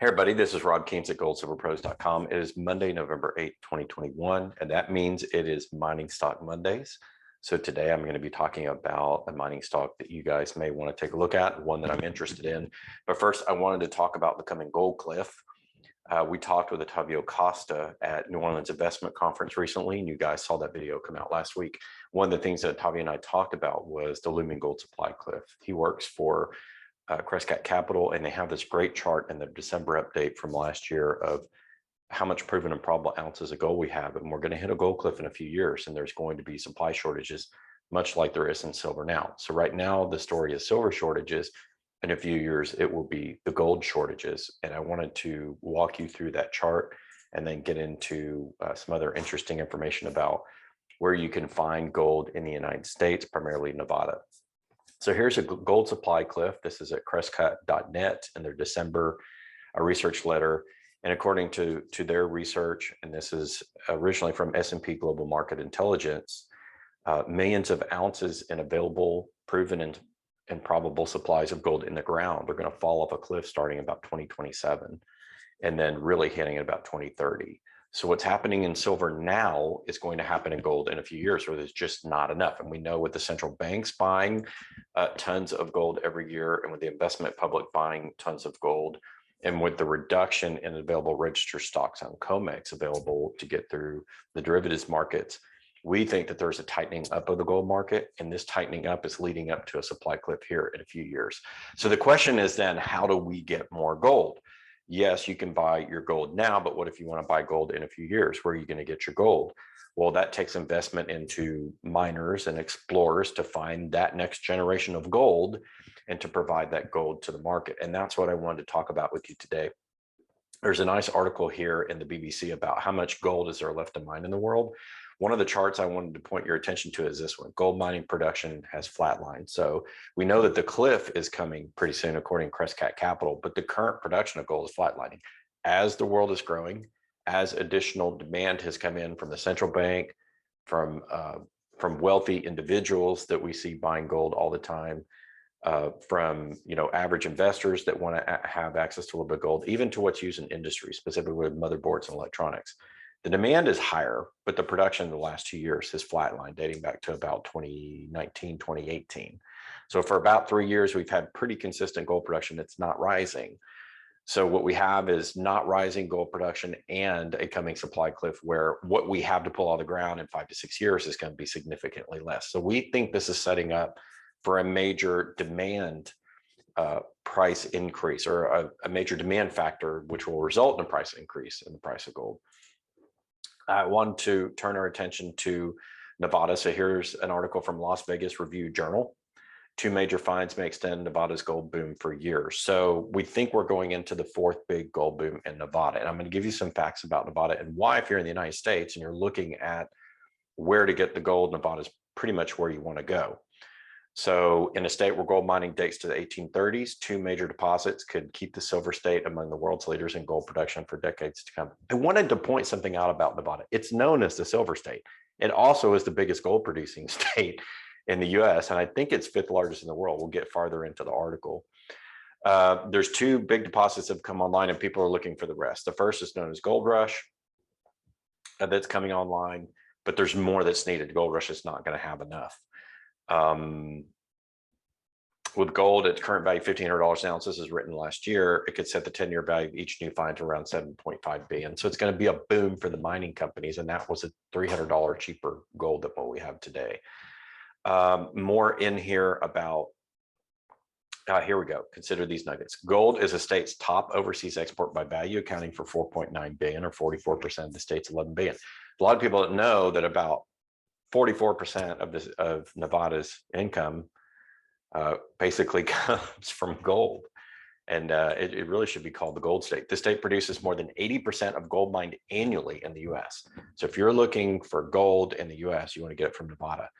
Hey everybody, this is 𝙖𝙊𝙇𝙍𝙍 at 𝙂𝙊𝙇𝙍.com. It is Monday, November 8th, 2021, and that means it is Mining Stock Mondays. So today I'm going to be talking about a mining stock that you guys may want to take a look at, one that I'm interested in. But first, I wanted to talk about the coming gold cliff. We talked with 𝙎𝙄𝙇𝙍𝙍 at New Orleans Investment Conference recently, and you guys saw that video come out last week. One of the things that 𝙎𝙄 and I talked about was the looming gold supply cliff. He works for 𝙂𝙍𝙊𝙍 Capital, and they have this great chart in the December update from last year of how much proven and probable ounces of gold we have, and we're going to hit a gold cliff in a few years, and there's going to be supply shortages, much like there is in silver now. So right now the story is silver shortages. In a few years it will be the gold shortages, and I wanted to walk you through that chart and then get into some other interesting information about where you can find gold in the United States, primarily Nevada. So here's a gold supply cliff. This is at 𝙖𝙍𝙊𝙍.net in their December research letter. And according to their research, and this is originally from S&P Global Market Intelligence, millions of ounces in available, proven, and probable supplies of gold in the ground are going to fall off a cliff starting about 2027, and then really hitting at about 2030. So what's happening in silver now is going to happen in gold in a few years, where there's just not enough. And we know with the central banks buying tons of gold every year, and with the investment public buying tons of gold, and with the reduction in available registered stocks on COMEX available to get through the derivatives markets, we think that there's a tightening up of the gold market, and this tightening up is leading up to a supply cliff here in a few years. So the question is then, how do we get more gold? Yes, you can buy your gold now, but what if you want to buy gold in a few years? Where are you going to get your gold? Well, that takes investment into miners and explorers to find that next generation of gold and to provide that gold to the market. And that's what I wanted to talk about with you today. There's a nice article here in the BBC about how much gold is there left to mine in the world. One of the charts I wanted to point your attention to is this one. Gold mining production has flatlined. So we know that the cliff is coming pretty soon, according to 𝙖𝙍𝙊𝙍 Capital, but the current production of gold is flatlining. As the world is growing, as additional demand has come in from the central bank, from wealthy individuals that we see buying gold all the time, from average investors that want to have access to a little bit of gold, even to what's used in industry, specifically with motherboards and electronics. The demand is higher, but the production in the last 2 years has flatlined, dating back to about 2019, 2018. So for about 3 years, we've had pretty consistent gold production that's not rising. So what we have is not rising gold production and a coming supply cliff, where what we have to pull out of the ground in 5 to 6 years is going to be significantly less. So we think this is setting up for a major demand price increase, or a major demand factor, which will result in a price increase in the price of gold. I want to turn our attention to Nevada. So here's an article from Las Vegas Review Journal. 2 major finds may extend Nevada's gold boom for years. So we think we're going into the 4th big gold boom in Nevada. And I'm going to give you some facts about Nevada and why, if you're in the United States and you're looking at where to get the gold, Nevada is pretty much where you want to go. So in a state where gold mining dates to the 1830s, 2 major deposits could keep the silver state among the world's leaders in gold production for decades to come. I wanted to point something out about Nevada. It's known as the silver state. It also is the biggest gold producing state in the US, and I think it's 5th largest in the world. We'll get farther into the article. There's 2 big deposits that have come online, and people are looking for the rest. The first is known as Gold Rush. That's coming online, but there's more that's needed. Gold Rush is not going to have enough. With gold at current value $1,500 an ounce, this is written last year, it could set the 10-year value of each new find to around 7.5 billion. So it's going to be a boom for the mining companies, and that was a $300 cheaper gold than what we have today. More in here about, here we go. Consider these nuggets. Gold is a state's top overseas export by value, accounting for 4.9 billion, or 44% of the state's 11 billion. A lot of people don't know that about 44% of Nevada's income basically comes from gold, and it really should be called the gold state. The state produces more than 80% of gold mined annually in the US. So if you're looking for gold in the US, you want to get it from Nevada.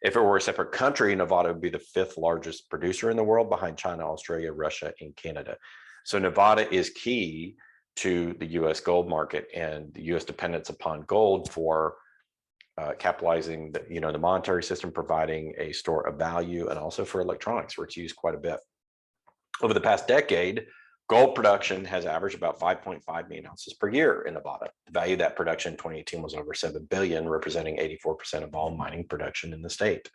If it were a separate country, Nevada would be the 5th largest producer in the world, behind China, Australia, Russia, and Canada. So Nevada is key to the US gold market and the US dependence upon gold for capitalizing the monetary system, providing a store of value, and also for electronics, where it's used quite a bit. Over the past decade, Gold production has averaged about 5.5 million ounces per year in Nevada. The value of that production in 2018 was over 7 billion, representing 84% of all mining production in the state.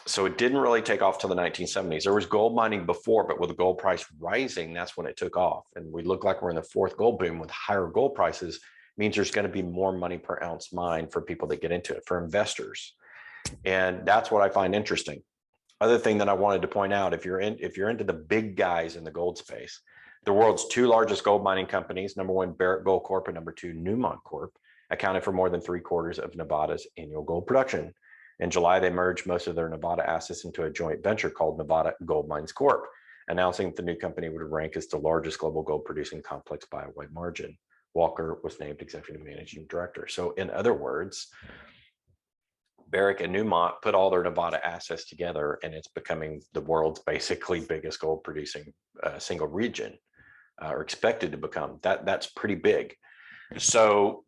So it didn't really take off till the 1970s. There was gold mining before, but with the gold price rising, that's when it took off. And we look like we're in the fourth gold boom with higher gold prices, means there's going to be more money per ounce mined for people that get into it, for investors. And that's what I find interesting. Other thing that I wanted to point out, if you're into the big guys in the gold space, the world's two largest gold mining companies, number one, Barrick Gold Corp, and number two, Newmont Corp, accounted for more than 3/4 of Nevada's annual gold production. In July, they merged most of their Nevada assets into a joint venture called Nevada Gold Mines Corp, announcing that the new company would rank as the largest global gold producing complex by a wide margin. Walker was named executive managing director. So in other words, Barrick and Newmont put all their Nevada assets together, and it's becoming the world's basically biggest gold producing single region, or expected to become. That's pretty big. So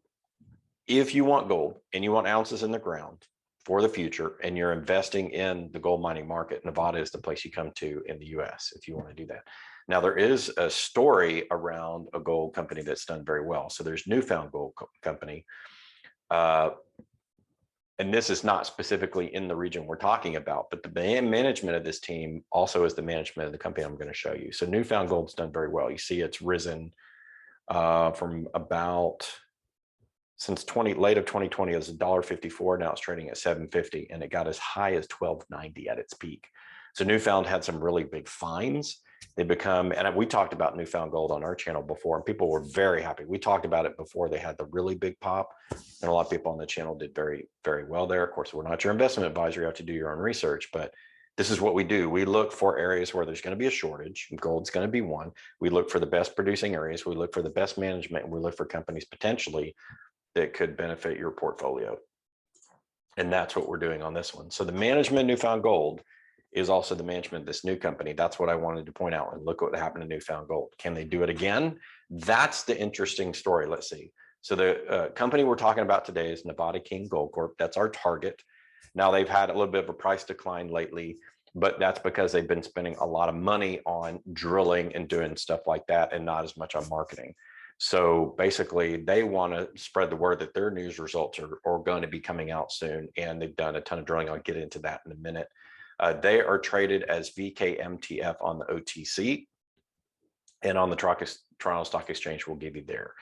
if you want gold and you want ounces in the ground for the future, and you're investing in the gold mining market, Nevada is the place you come to in the US if you want to do that. Now, there is a story around a gold company that's done very well. So there's Newfound Gold Company. And this is not specifically in the region we're talking about, but the management of this team also is the management of the company I'm going to show you. So Newfound Gold's done very well. You see it's risen from about, since late of 2020, it was $1.54. Now it's trading at $7.50, and it got as high as $12.90 at its peak. So Newfound had some really big finds. They become, and we talked about Newfound Gold on our channel before, and people were very happy. We talked about it before they had the really big pop, and a lot of people on the channel did very, very well there. Of course, we're not your investment advisor. You have to do your own research, but this is what we do. We look for areas where there's going to be a shortage. Gold's going to be one. We look for the best producing areas. We look for the best management, and we look for companies potentially that could benefit your portfolio. And that's what we're doing on this one. So the management of Newfound Gold is also the management of this new company. That's what I wanted to point out. And look what happened to Newfound Gold. Can they do it again? That's the interesting story. Let's see. So the company we're talking about today is Nevada King Gold Corp. That's our target. Now, they've had a little bit of a price decline lately, but that's because they've been spending a lot of money on drilling and doing stuff like that, and not as much on marketing. So basically, they want to spread the word that their news results are going to be coming out soon, and they've done a ton of drilling. I'll get into that in a minute. They are traded as VKMTF on the OTC, and on the Toronto Stock Exchange, we'll give you there.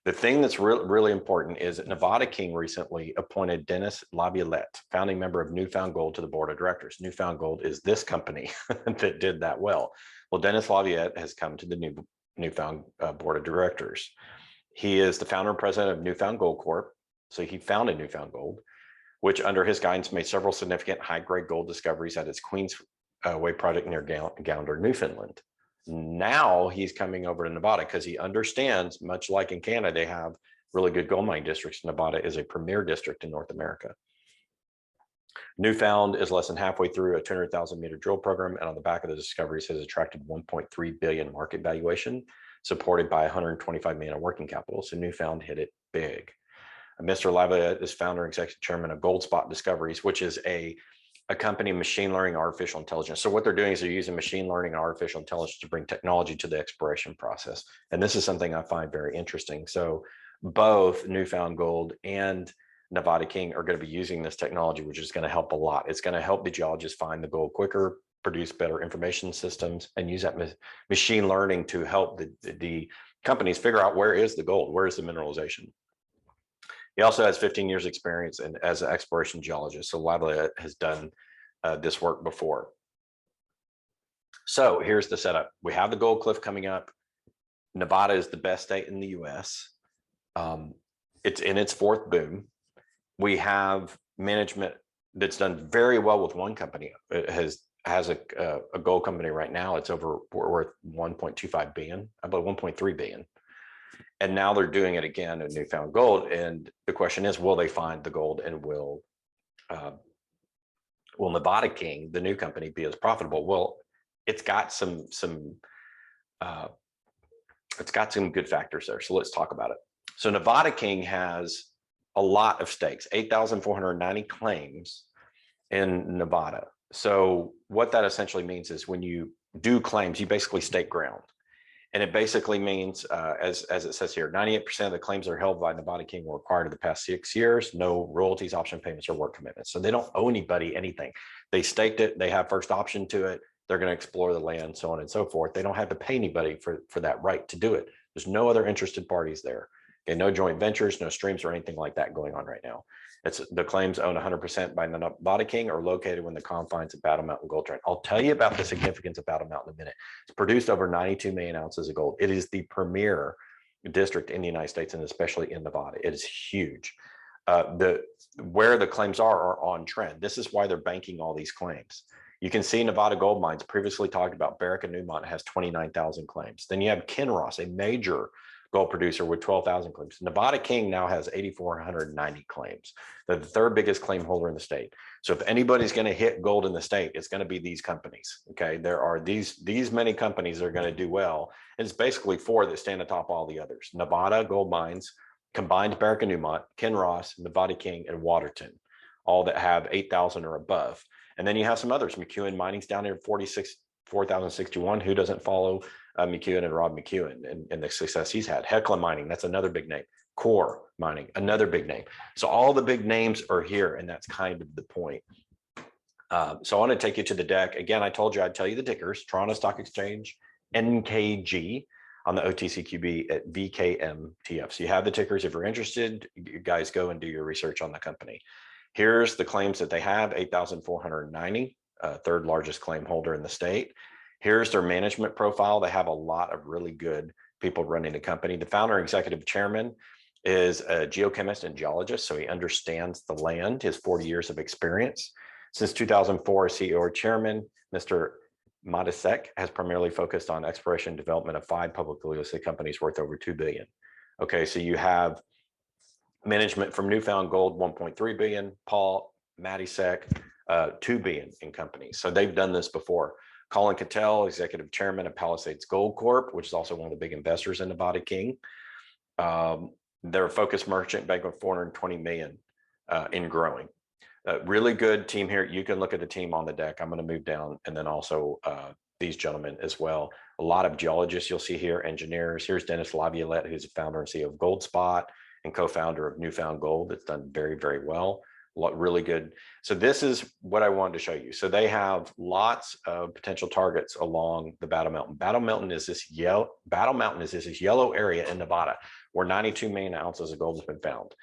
The thing that's really important is that Nevada King recently appointed 𝙂𝙊𝙇𝙍𝙬, founding member of Newfound Gold, to the board of directors. Newfound Gold is this company that did that well. Well, 𝙂𝙊𝙇𝙍𝙬 has come to the Newfound board of directors. He is the founder and president of Newfound Gold Corp. So he founded Newfound Gold, which under his guidance made several significant high-grade gold discoveries at its Queens Way project near Gounder, Newfoundland. Now he's coming over to Nevada because he understands, much like in Canada, they have really good gold mining districts. Nevada is a premier district in North America. Newfound is less than halfway through a 200,000 meter drill program, and on the back of the discoveries has attracted 1.3 billion market valuation, supported by 125 million in working capital. So Newfound hit it big. Mr. 𝙂𝙊𝙇𝙍 is founder and executive chairman of Goldspot Discoveries, which is a company of machine learning and artificial intelligence. So what they're doing is they're using machine learning and artificial intelligence to bring technology to the exploration process. And this is something I find very interesting. So both Newfound Gold and Nevada King are going to be using this technology, which is going to help a lot. It's going to help the geologists find the gold quicker, produce better information systems, and use that machine learning to help the companies figure out where is the gold, where is the mineralization. He also has 15 years experience as an exploration geologist. So 𝙂𝙊𝙇𝙍 has done this work before. So here's the setup. We have the gold cliff coming up. Nevada is the best state in the US. It's in its fourth boom. We have management that's done very well with one company. It has a gold company right now. It's worth 1.25 billion, about 1.3 billion. And now they're doing it again in Newfound Gold. And the question is, will they find the gold, and will Nevada King, the new company, be as profitable? Well, it's got some good factors there. So let's talk about it. So Nevada King has a lot of stakes, 8,490 claims in Nevada. So what that essentially means is when you do claims, you basically stake ground. And it basically means, as it says here, 98% of the claims that are held by Nevada King were acquired in the past 6 years, no royalties, option payments, or work commitments. So they don't owe anybody anything. They staked it, they have first option to it, they're going to explore the land, so on and so forth. They don't have to pay anybody for that right to do it. There's no other interested parties there. Okay, no joint ventures, no streams or anything like that going on right now. It's the claims owned 100% by Nevada King are located within the confines of Battle Mountain Gold Trend. I'll tell you about the significance of Battle Mountain in a minute. It's produced over 92 million ounces of gold. It is the premier district in the United States, and especially in Nevada. It is huge. Where the claims are on trend. This is why they're banking all these claims. You can see Nevada Gold Mines, previously talked about, Barrick and Newmont, has 29,000 claims. Then you have Kinross, a major gold producer, with 12,000 claims. Nevada King now has 8,490 claims. They're the third biggest claim holder in the state. So if anybody's going to hit gold in the state, it's going to be these companies. Okay, there are these many companies that are going to do well. And it's basically four that stand atop all the others: Nevada Gold Mines, combined Barrick and Newmont, Kinross, Nevada King, and Waterton, all that have 8,000 or above. And then you have some others. McEwen Mining's down here at 4,061. Who doesn't follow McEwen and Rob McEwen and the success he's had? Hecla Mining, that's another big name. Core Mining, another big name. So all the big names are here, and that's kind of the point. So I want to take you to the deck. Again, I told you I'd tell you the tickers: Toronto Stock Exchange, NKG, on the OTCQB at VKMTF. So you have the tickers. If you're interested, you guys go and do your research on the company. Here's the claims that they have: 8,490, third largest claim holder in the state. Here's their management profile. They have a lot of really good people running the company. The founder and executive chairman is a geochemist and geologist, so he understands the land, his 40 years of experience. Since 2004, CEO or chairman, Mr. 𝙂𝙊𝙇𝙍𝙬 has primarily focused on exploration and development of 5 publicly listed companies worth over $2 billion. Okay, so you have management from Newfound Gold, 1.3 billion, Paul 𝙂𝙊𝙇𝙍𝙬, 2 billion in companies. So they've done this before. Colin Cattell, executive chairman of Palisades Gold Corp, which is also one of the big investors in Nevada King. They're a focused merchant bank with 420 million in growing. Really good team here. You can look at the team on the deck. I'm going to move down, and then also these gentlemen as well. A lot of geologists you'll see here, engineers. Here's Dennis Laviolette, who's the founder and CEO of Goldspot and co-founder of Newfound Gold. That's done very, very well. Really good. So this is what I wanted to show you. So they have lots of potential targets along the Battle Mountain. Battle Mountain is this yellow area in Nevada where 92 million ounces of gold has been found.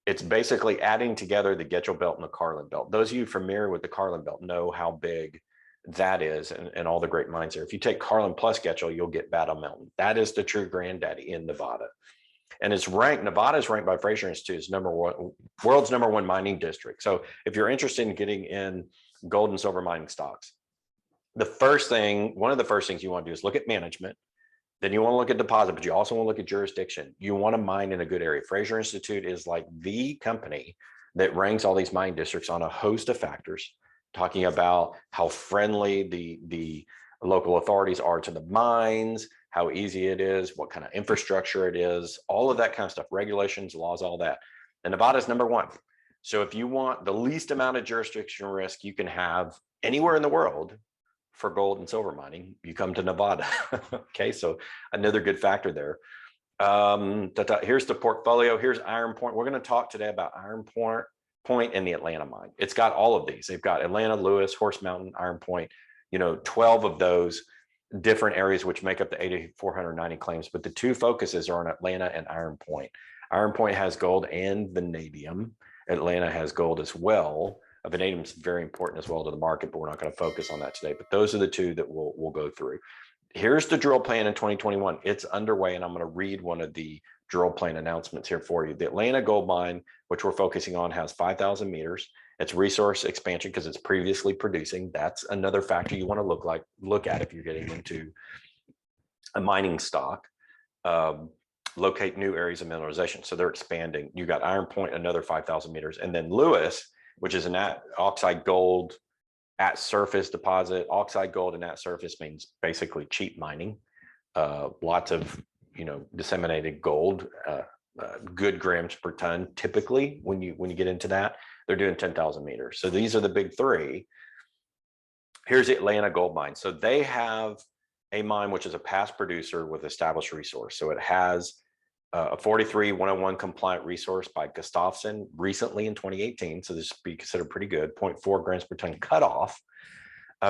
It's basically adding together the 𝙎𝙄𝙇𝙍 Belt and the Carlin Belt. Those of you familiar with the Carlin Belt know how big that is, and all the great mines there. If you take Carlin plus 𝙎𝙄𝙇, you'll get Battle Mountain. That is the true granddaddy in Nevada. And it's ranked, Nevada is ranked by Fraser Institute as world's number one mining district. So if you're interested in getting in gold and silver mining stocks, one of the first things you want to do is look at management. Then you want to look at deposit, but you also want to look at jurisdiction. You want to mine in a good area. Fraser Institute is like the company that ranks all these mining districts on a host of factors, talking about how friendly the local authorities are to the mines, how easy it is, what kind of infrastructure it is, all of that kind of stuff, regulations, laws, all that. And Nevada's number one. So if you want the least amount of jurisdiction risk you can have anywhere in the world for gold and silver mining, you come to Nevada. Okay, so another good factor there. Here's the portfolio. Here's Iron Point. We're going to talk today about Iron Point and the Atlanta mine. It's got all of these. They've got Atlanta, Lewis, Horse Mountain, Iron Point, 12 of those different areas which make up the 8,490 claims, but the two focuses are on Atlanta and Iron Point. Iron Point has gold and vanadium. Atlanta has gold as well. Vanadium is very important as well to the market, but we're not going to focus on that today. But those are the two that we'll go through. Here's the drill plan in 2021. It's underway, and I'm going to read one of the drill plan announcements here for you. The Atlanta gold mine, which we're focusing on, has 5,000 meters. It's resource expansion because it's previously producing. That's another factor you want to look at if you're getting into a mining stock. Locate new areas of mineralization. So they're expanding. You got Iron Point, another 5,000 meters, and then Lewis, which is an oxide gold at surface deposit. Oxide gold and at surface means basically cheap mining. Lots of disseminated gold, good grams per ton. Typically, when you get into that, they're doing 10,000 meters. So these are the big three. Here's the Atlanta Gold Mine. So they have a mine which is a past producer with established resource. So it has a 43-101 compliant resource by Gustafson recently in 2018. So this would be considered pretty good. 0.4 grams per ton cutoff,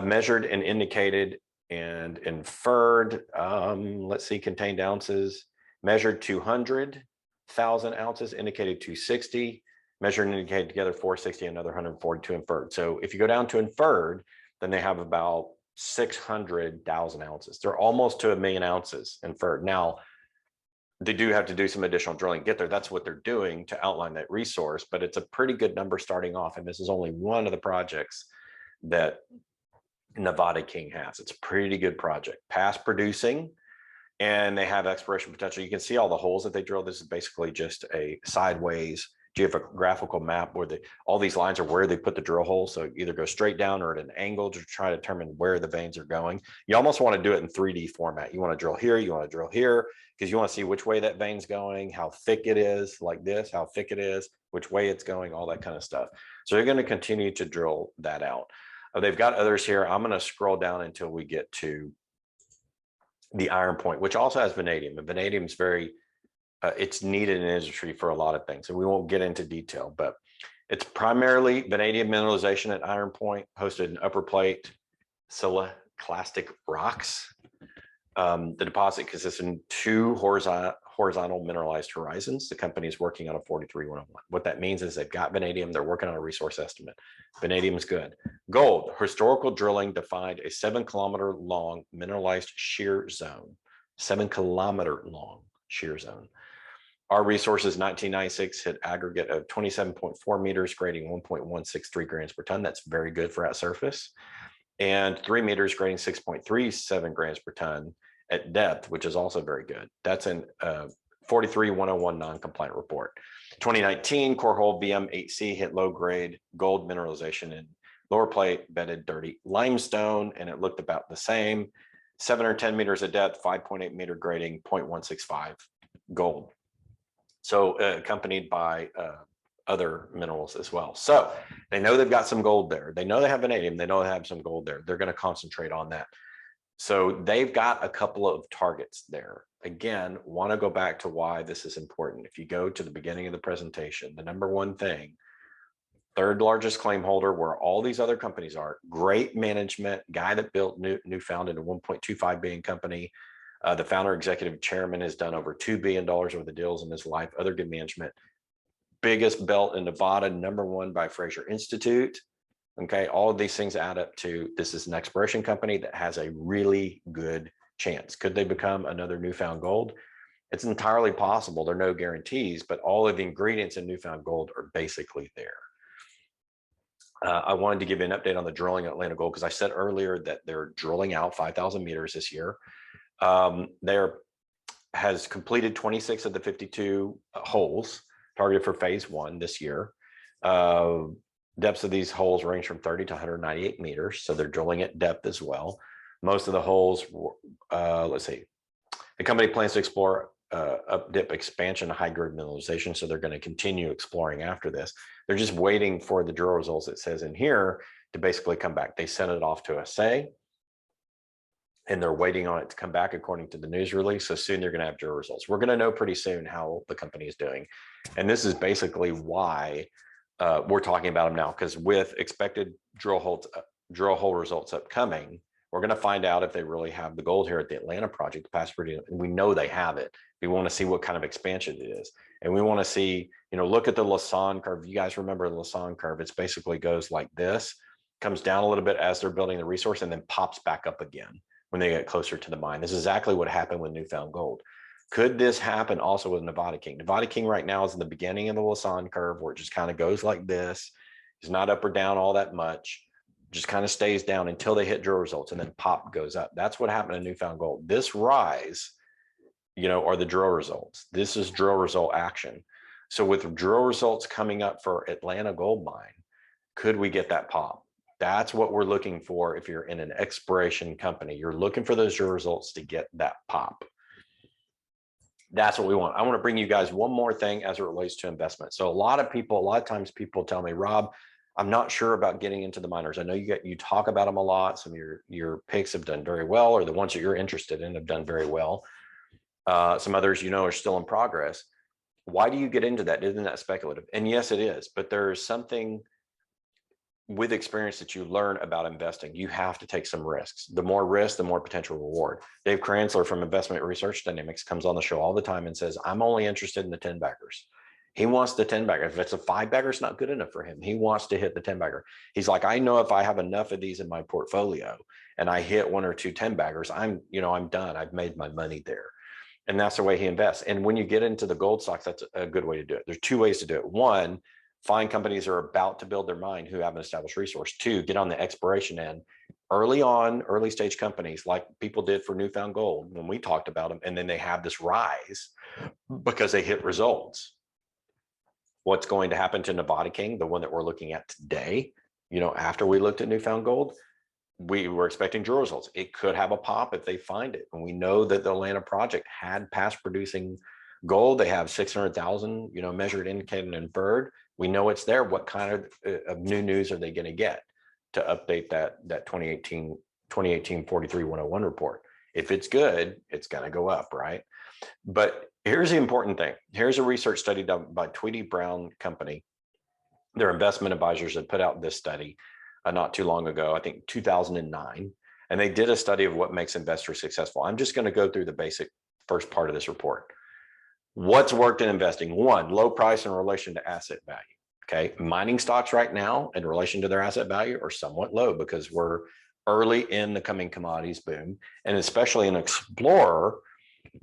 measured and indicated and inferred. Let's see, contained ounces, measured 200,000 ounces, indicated 260, measured and indicated together 460, another 142 inferred. So if you go down to inferred, then they have about 600,000 ounces. They're almost to 1 million ounces inferred. Now, they do have to do some additional drilling to get there. That's what they're doing to outline that resource, but it's a pretty good number starting off. And this is only one of the projects that Nevada King has. It's a pretty good project, past producing, and they have exploration potential. You can see all the holes that they drilled. This is basically just a sideways geographical map where all these lines are where they put the drill hole. So either go straight down or at an angle to try to determine where the veins are going. You almost want to do it in 3D format. You want to drill here, you want to drill here, because you want to see which way that vein's going, how thick it is, like this, how thick it is, which way it's going, all that kind of stuff. So they're going to continue to drill that out. They've got others here. I'm going to scroll down until we get to the Iron Point, which also has vanadium. And vanadium is very it's needed in industry for a lot of things, and we won't get into detail, but it's primarily vanadium mineralization at Iron Point, hosted in upper plate silicic rocks. The deposit consists in 2 horizontal mineralized horizons. The company is working on a 43-101. What that means is they've got vanadium, they're working on a resource estimate. Vanadium is good. Gold, historical drilling defined a 7-kilometer long mineralized shear zone, 7-kilometer long shear zone. Our resources 1996 hit aggregate of 27.4 meters, grading 1.163 grams per ton. That's very good for at surface. And 3 meters, grading 6.37 grams per ton at depth, which is also very good. That's in 43-101 non-compliant report. 2019 core hole VM8C hit low grade gold mineralization in lower plate bedded dirty limestone, and it looked about the same. 710 meters of depth, 5.8 meter grading, 0.165 gold. So accompanied by other minerals as well. So they know they've got some gold there. They know they have vanadium. They know they have some gold there. They're going to concentrate on that. So they've got a couple of targets there. Again, want to go back to why this is important. If you go to the beginning of the presentation, the number one thing, 3rd largest claim holder where all these other companies are, great management, guy that built Newfound in a 1.25 billion company. The founder executive chairman has done over $2 billion worth of deals in his life, other good management. Biggest belt in Nevada, #1 by Fraser Institute. Okay, all of these things add up to this is an exploration company that has a really good chance. Could they become another Newfound Gold? It's entirely possible. There are no guarantees, but all of the ingredients in Newfound Gold are basically there. I wanted to give you an update on the drilling at Atlanta Gold because I said earlier that they're drilling out 5,000 meters this year. Has completed 26 of the 52 holes targeted for phase 1 this year. Depths of these holes range from 30 to 198 meters, so they're drilling at depth as well. Most of the holes, let's see, the company plans to explore up dip expansion, high grade mineralization, so they're going to continue exploring after this. They're just waiting for the drill results, it says in here, to basically come back. They sent it off to SA, and they're waiting on it to come back according to the news release. So soon they're going to have drill results. We're going to know pretty soon how the company is doing. And this is basically why we're talking about them now, because with expected drill hole results upcoming, we're going to find out if they really have the gold here at the Atlanta project, past and we know they have it. We want to see what kind of expansion it is. And we want to see, you know, look at the Lassonde curve. You guys remember the Lassonde curve? It's basically goes like this, comes down a little bit as they're building the resource, and then pops back up again when they get closer to the mine. This is exactly what happened with Newfound Gold. Could this happen also with Nevada King? Nevada King right now is in the beginning of the Lassonde curve where it just kind of goes like this. It's not up or down all that much. Just kind of stays down until they hit drill results, and then pop goes up. That's what happened to Newfound Gold. This rise, you know, are the drill results. This is drill result action. So with drill results coming up for Atlanta Gold Mine, could we get that pop? That's what we're looking for. If you're in an exploration company, you're looking for those drill results to get that pop. That's what we want. I want to bring you guys one more thing as it relates to investment. So a lot of times people tell me, Rob, I'm not sure about getting into the miners. I know you talk about them a lot. Some of your picks have done very well, or the ones that you're interested in have done very well. Some others, are still in progress. Why do you get into that? Isn't that speculative? And yes, it is, but there's something with experience that you learn about investing. You have to take some risks. The more risk, the more potential reward. Dave Kranzler from Investment Research Dynamics comes on the show all the time and says, I'm only interested in the 10 baggers. He wants the 10 bagger. If it's a 5 bagger, it's not good enough for him. He wants to hit the 10 bagger. He's like, I know if I have enough of these in my portfolio and I hit 1 or 2 10 baggers, I'm done. I've made my money there. And that's the way he invests. And when you get into the gold stocks, that's a good way to do it. There's 2 ways to do it. 1, find companies that are about to build their mine who have an established resource. 2, get on the exploration end. Early on, early stage companies like people did for Newfound Gold when we talked about them, and then they have this rise because they hit results. What's going to happen to Nevada King, the one that we're looking at today, after we looked at Newfound Gold, we were expecting drill results. It could have a pop if they find it. And we know that the Atlanta project had past producing gold. They have 600,000, measured, indicated, and inferred. We know it's there. What kind of new news are they going to get to update that 2018 43-101 report? If it's good, it's going to go up, right? But here's the important thing. Here's a research study done by Tweedy Brown Company. Their investment advisors had put out this study not too long ago, I think 2009, and they did a study of what makes investors successful. I'm just going to go through the basic first part of this report. What's worked in investing? 1, low price in relation to asset value. Okay, mining stocks right now in relation to their asset value are somewhat low because we're early in the coming commodities boom, and especially an explorer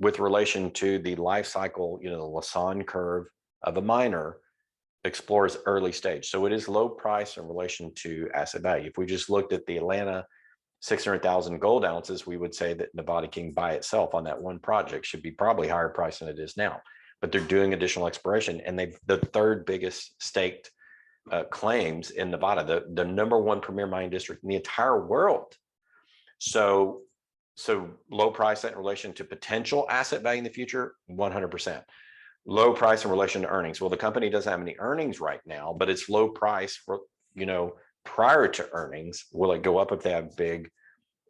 with relation to the life cycle, the Lassonde curve of a miner. Explores early stage. So it is low price in relation to asset value. If we just looked at the Atlanta 600,000 gold ounces, we would say that Nevada King by itself on that one project should be probably higher price than it is now. But they're doing additional exploration, and they've the 3rd biggest staked claims in Nevada, the number 1 premier mining district in the entire world. So low price in relation to potential asset value in the future, 100%. Low price in relation to earnings. Well, the company doesn't have any earnings right now, but it's low price for, prior to earnings. Will it go up if they have big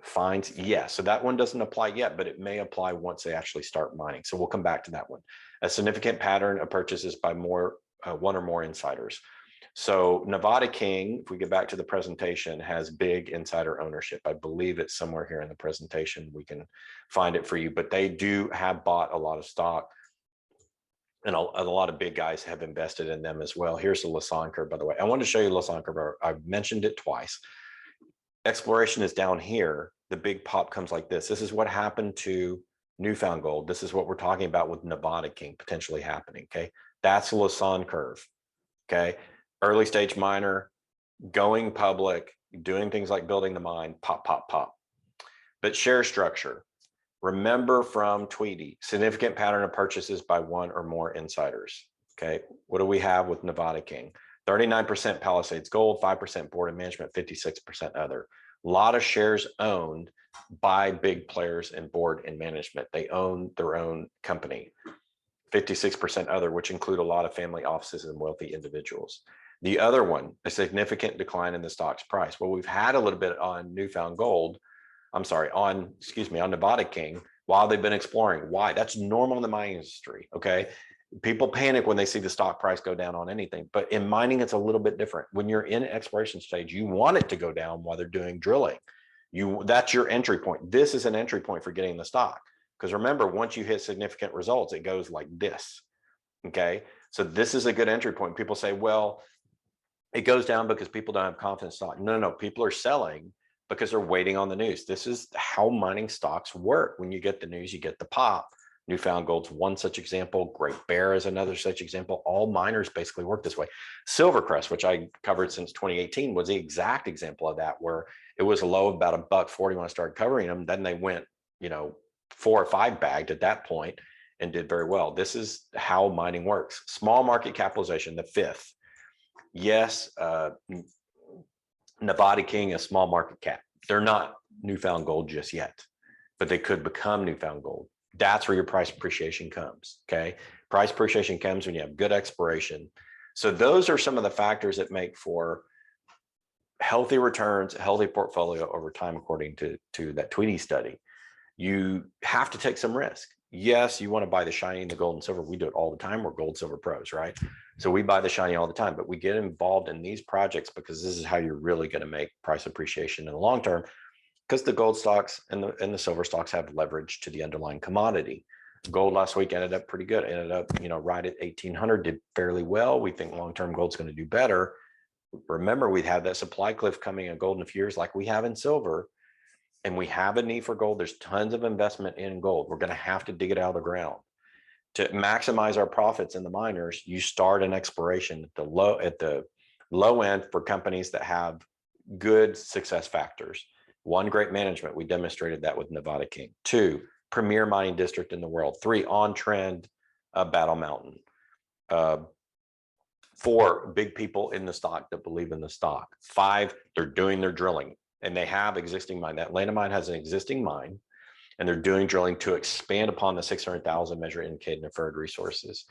finds? Yes. So that one doesn't apply yet, but it may apply once they actually start mining. So we'll come back to that one. A significant pattern of purchases by 1 or more insiders. So Nevada King, if we get back to the presentation, has big insider ownership. I believe it's somewhere here in the presentation. We can find it for you, but they do have bought a lot of stock. And a lot of big guys have invested in them as well. Here's the Lassonde curve, by the way. I wanted to show you the Lassonde curve. I've mentioned it twice. Exploration is down here. The big pop comes like this. This is what happened to Newfound Gold. This is what we're talking about with Nevada King potentially happening, okay? That's the Lassonde curve, okay? Early stage miner, going public, doing things like building the mine, pop, pop, pop. But share structure. Remember from Tweedy, significant pattern of purchases by 1 or more insiders. Okay, what do we have with Nevada King? 39% Palisades Gold, 5% board and management, 56% other. A lot of shares owned by big players in board and management. They own their own company. 56% other, which include a lot of family offices and wealthy individuals. The other one, a significant decline in the stock's price. Well, we've had a little bit on Newfound Gold. on Nevada King while they've been exploring. Why? That's normal in the mining industry, okay? People panic when they see the stock price go down on anything, but in mining, it's a little bit different. When you're in exploration stage, you want it to go down while they're doing drilling. That's your entry point. This is an entry point for getting the stock. Because remember, once you hit significant results, it goes like this, okay? So this is a good entry point. People say, well, it goes down because people don't have confidence in stock. No, people are selling because they're waiting on the news. This is how mining stocks work. When you get the news, you get the pop. Newfound Gold's one such example. Great Bear is another such example. All miners basically work this way. Silvercrest, which I covered since 2018, was the exact example of that, where it was a low of about $1.40 when I started covering them. Then they went, 4 or 5 bagged at that point and did very well. This is how mining works. Small market capitalization, the 5th. Yes, Nevada King, a small market cap. They're not Newfound Gold just yet, but they could become Newfound Gold. That's where your price appreciation comes, okay? Price appreciation comes when you have good exploration. So those are some of the factors that make for healthy returns, a healthy portfolio over time, according to that 𝙂𝙊𝙇𝙍 study, you have to take some risk. Yes, you want to buy the shiny, the gold and silver. We do it all the time. We're gold, silver pros, right? So we buy the shiny all the time, but we get involved in these projects because this is how you're really going to make price appreciation in the long term, because the gold stocks and the silver stocks have leverage to the underlying commodity. Gold last week ended up pretty good, ended up, right at 1800, did fairly well. We think long-term gold's going to do better. Remember, we'd have that supply cliff coming in gold in a few years like we have in silver, and we have a need for gold. There's tons of investment in gold. We're going to have to dig it out of the ground. To maximize our profits in the miners, you start an exploration at the low end for companies that have good success factors. 1, great management. We demonstrated that with Nevada King. 2, premier mining district in the world. 3, on trend, Battle Mountain. 4, big people in the stock that believe in the stock. 5, they're doing their drilling and they have existing mine. That Atlanta mine has an existing mine, and they're doing drilling to expand upon the 600,000 measured, indicated, and inferred resources.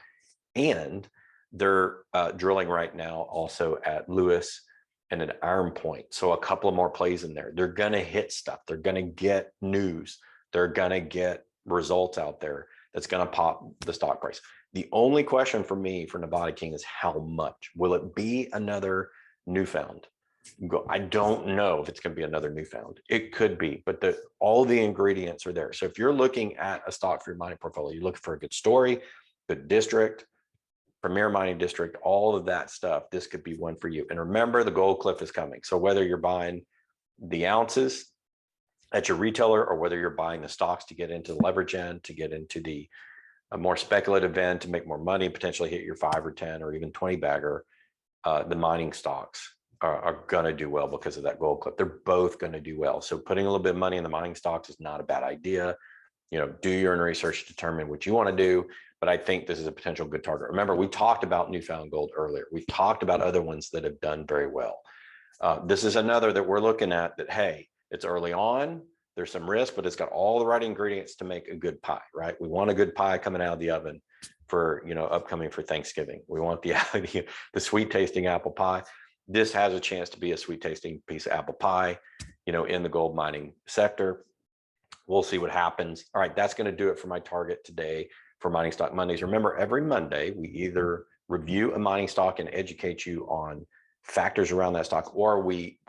And they're drilling right now also at Lewis and at Iron Point. So a couple of more plays in there. They're going to hit stuff. They're going to get news. They're going to get results out there that's going to pop the stock price. The only question for me for Nevada King is how much. Will it be another Newfound? I don't know if it's going to be another Newfound. It could be, but all the ingredients are there. So if you're looking at a stock for your mining portfolio, you're looking for a good story, good district, premier mining district, all of that stuff, this could be one for you. And remember, the gold cliff is coming. So whether you're buying the ounces at your retailer or whether you're buying the stocks to get into the leverage end, to get into the more speculative end, to make more money, potentially hit your 5 or 10 or even 20 bagger, the mining stocks are going to do well because of that gold cliff. They're both going to do well. So putting a little bit of money in the mining stocks is not a bad idea. Do your own research, determine what you want to do. But I think this is a potential good target. Remember, we talked about Newfound Gold earlier. We talked about other ones that have done very well. This is another that we're looking at that, hey, it's early on. There's some risk, but it's got all the right ingredients to make a good pie, right? We want a good pie coming out of the oven for, upcoming for Thanksgiving. We want the sweet tasting apple pie. This has a chance to be a sweet tasting piece of apple pie, in the gold mining sector. We'll see what happens. All right, that's going to do it for my target today for Mining Stock Mondays. Remember, every Monday, we either review a mining stock and educate you on factors around that stock, or we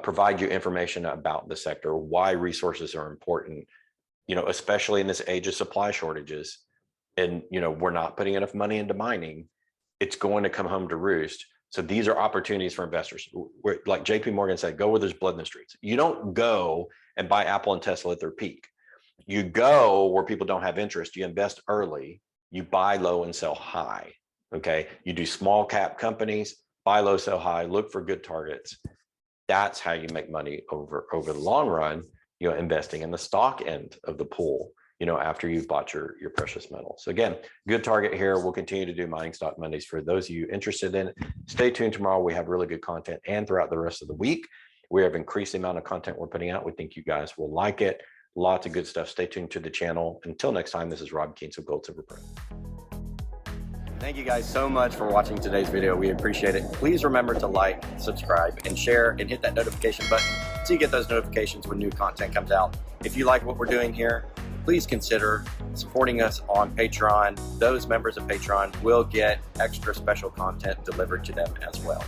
provide you information about the sector, why resources are important, especially in this age of supply shortages. And, we're not putting enough money into mining. It's going to come home to roost. So these are opportunities for investors. Like JP Morgan said, go where there's blood in the streets. You don't go and buy Apple and Tesla at their peak. You go where people don't have interest. You invest early, you buy low and sell high. Okay. You do small cap companies, buy low, sell high, look for good targets. That's how you make money over the long run, investing in the stock end of the pool, after you've bought your precious metals. So again, good target here. We'll continue to do Mining Stock Mondays for those of you interested in it. Stay tuned tomorrow. We have really good content, and throughout the rest of the week, we have increased the amount of content we're putting out. We think you guys will like it. Lots of good stuff. Stay tuned to the channel. Until next time, this is Rob Keens of Gold Silver Pro. Thank you guys so much for watching today's video. We appreciate it. Please remember to like, subscribe, and share, and hit that notification button so you get those notifications when new content comes out. If you like what we're doing here, please consider supporting us on Patreon. Those members of Patreon will get extra special content delivered to them as well.